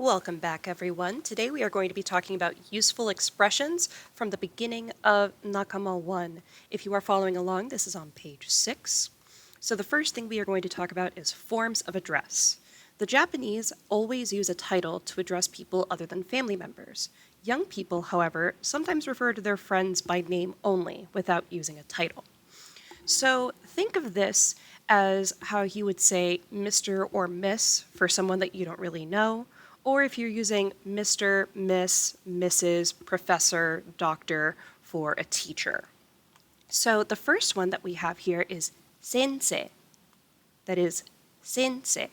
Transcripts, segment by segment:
Welcome back, everyone. Today we are going to be talking about useful expressions from the beginning of Nakama 1. If you are following along, this is on page 6. So the first thing we are going to talk about is forms of address. The Japanese always use a title to address people other than family members. Young people, however, sometimes refer to their friends by name only without using a title. So think of this as how you would say Mr. or Miss for someone that you don't really know, or if you're using Mr., Miss, Mrs., Professor, Doctor for a teacher. So the first one that we have here is sensei. That is sensei.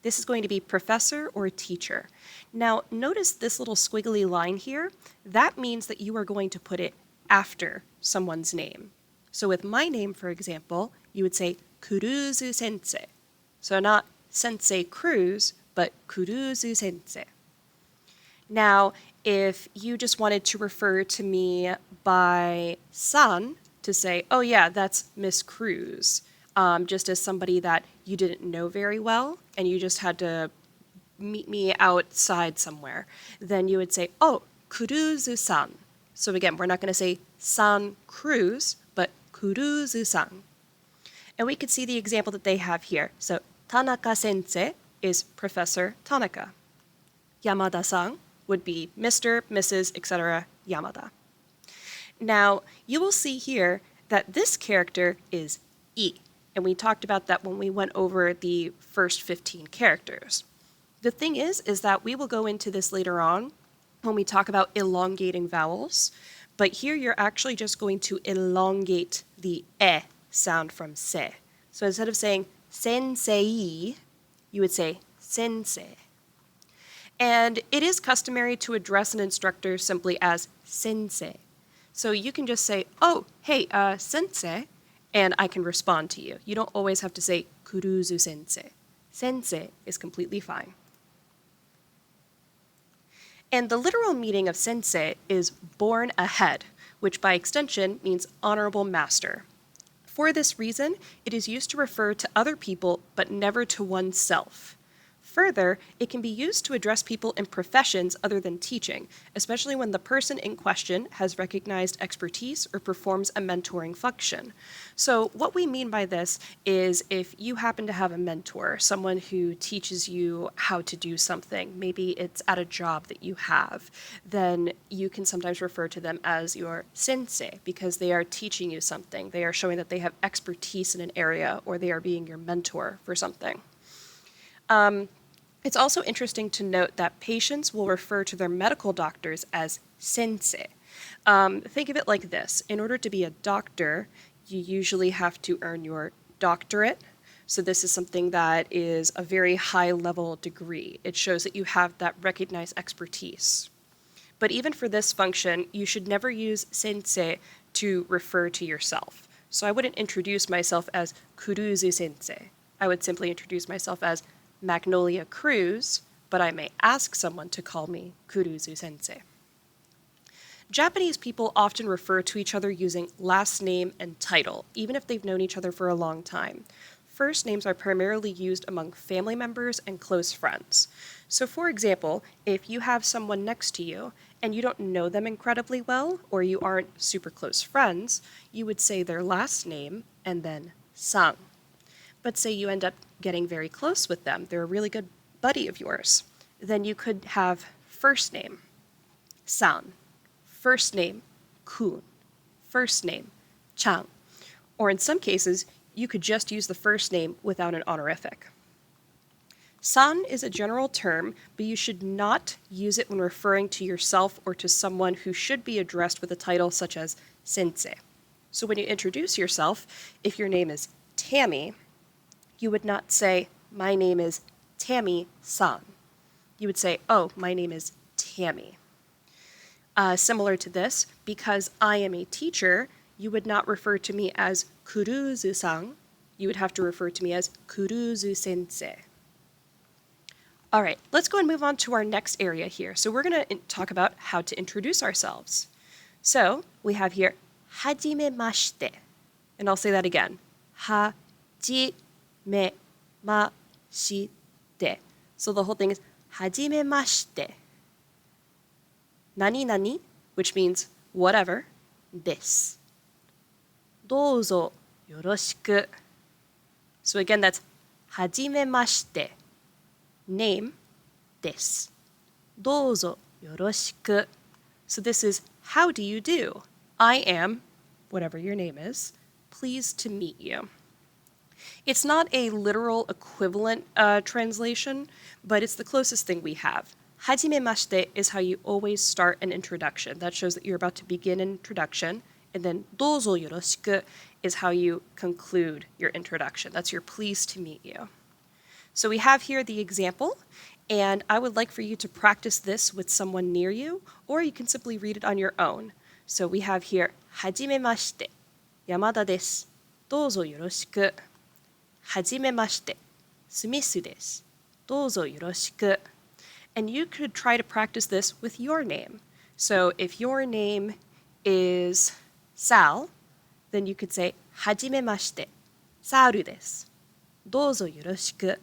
This is going to be professor or teacher. Now, notice this little squiggly line here. That means that you are going to put it after someone's name. So with my name, for example, you would say Cruz-sensei. So not Sensei Cruz, but Cruz-sensei. Now, if you just wanted to refer to me by san, to say, oh yeah, that's Miss Cruz, just as somebody that you didn't know very well, and you just had to meet me outside somewhere, then you would say, oh, Cruz-san. So again, we're not going to say san Cruz, but Cruz-san. And we could see the example that they have here. So Tanaka sensei is Professor Tanaka. Yamada-san would be Mr., Mrs., etc. Yamada. Now, you will see here that this character is I, and we talked about that when we went over the first 15 characters. The thing is that we will go into this later on when we talk about elongating vowels, but here you're actually just going to elongate the e sound from se. So instead of saying sensei, you would say sensei. And it is customary to address an instructor simply as sensei. So you can just say, oh, hey, sensei, and I can respond to you. You don't always have to say kuruzu sensei. Sensei is completely fine. And the literal meaning of sensei is born ahead, which by extension means honorable master. For this reason, it is used to refer to other people, but never to oneself. Further, it can be used to address people in professions other than teaching, especially when the person in question has recognized expertise or performs a mentoring function. So what we mean by this is if you happen to have a mentor, someone who teaches you how to do something, maybe it's at a job that you have, then you can sometimes refer to them as your sensei because they are teaching you something. They are showing that they have expertise in an area, or they are being your mentor for something. It's also interesting to note that patients will refer to their medical doctors as sensei. Think of it like this. In order to be a doctor, you usually have to earn your doctorate. So this is something that is a very high-level degree. It shows that you have that recognized expertise. But even for this function, you should never use sensei to refer to yourself. So I wouldn't introduce myself as Kuruzu sensei. I would simply introduce myself as Magnolia Cruz, but I may ask someone to call me Kuruzu sensei. Japanese people often refer to each other using last name and title, even if they've known each other for a long time. First names are primarily used among family members and close friends. So for example, if you have someone next to you and you don't know them incredibly well, or you aren't super close friends, you would say their last name and then san. But say you end up getting very close with them, they're a really good buddy of yours, then you could have first name, san, first name, kun, first name, chan, or in some cases, you could just use the first name without an honorific. San is a general term, but you should not use it when referring to yourself or to someone who should be addressed with a title such as sensei. So when you introduce yourself, if your name is Tammy, you would not say, my name is Tammy-san. You would say, oh, my name is Tammy. Similar to this, because I am a teacher, you would not refer to me as Kuruzu-san. You would have to refer to me as Kuruzu-sensei. All right, let's go and move on to our next area here. So we're going to talk about how to introduce ourselves. So we have here, hajimemashite. And I'll say that again. Hajimemashite. So the whole thing is はじめまして。何々, which means whatever, です。どうぞよろしく. So again, that's はじめまして. Name, です。どうぞよろしく. So this is, how do you do? I am, whatever your name is, pleased to meet you. It's not a literal equivalent translation, but it's the closest thing we have. Hajimemashite is how you always start an introduction. That shows that you're about to begin an introduction. And then dozo yoroshiku is how you conclude your introduction. That's your pleased to meet you. So we have here the example, and I would like for you to practice this with someone near you, or you can simply read it on your own. So we have here, Hajimemashite, Yamada desu, dozo yoroshiku. Hajimemashite, Sumisu desu, dozo yoroshiku. And you could try to practice this with your name. So if your name is Sal, then you could say, Hajimemashite, Saru desu, dozo yoroshiku.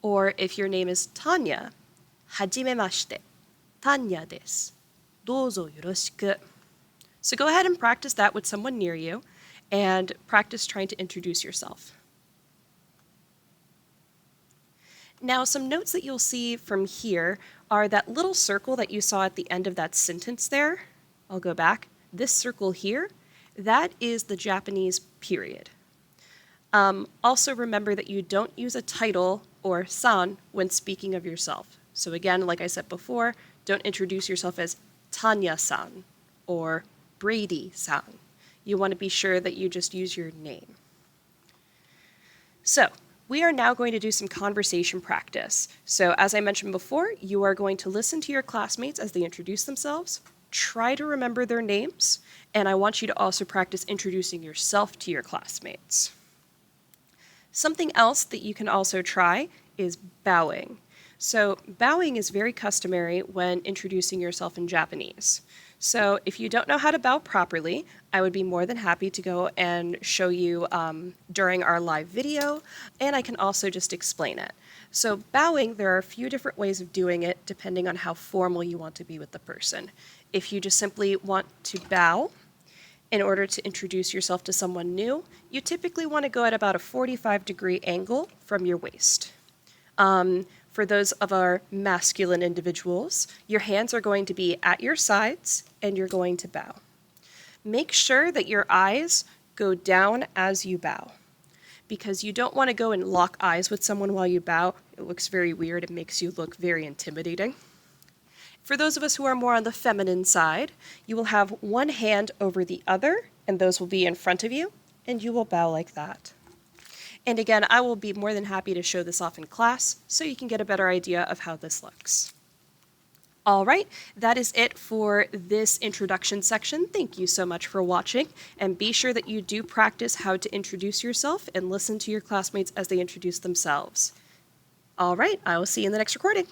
Or if your name is Tanya, Hajimemashite, Tanya desu, dozo yoroshiku. So go ahead and practice that with someone near you, and practice trying to introduce yourself. Now, some notes that you'll see from here are that little circle that you saw at the end of that sentence there. I'll go back. This circle here, that is the Japanese period. Also remember that you don't use a title or san when speaking of yourself. So again, like I said before, don't introduce yourself as Tanya-san or Brady-san. You want to be sure that you just use your name. So, we are now going to do some conversation practice. So as I mentioned before, you are going to listen to your classmates as they introduce themselves, try to remember their names, and I want you to also practice introducing yourself to your classmates. Something else that you can also try is bowing. So bowing is very customary when introducing yourself in Japanese. So if you don't know how to bow properly, I would be more than happy to go and show you during our live video, and I can also just explain it. So bowing, there are a few different ways of doing it depending on how formal you want to be with the person. If you just simply want to bow in order to introduce yourself to someone new, you typically want to go at about a 45-degree angle from your waist. For those of our masculine individuals, your hands are going to be at your sides and you're going to bow. Make sure that your eyes go down as you bow, because you don't want to go and lock eyes with someone while you bow. It looks very weird. It makes you look very intimidating. For those of us who are more on the feminine side, you will have one hand over the other, and those will be in front of you, and you will bow like that. And again, I will be more than happy to show this off in class so you can get a better idea of how this looks. All right, that is it for this introduction section. Thank you so much for watching, and be sure that you do practice how to introduce yourself and listen to your classmates as they introduce themselves. All right, I will see you in the next recording.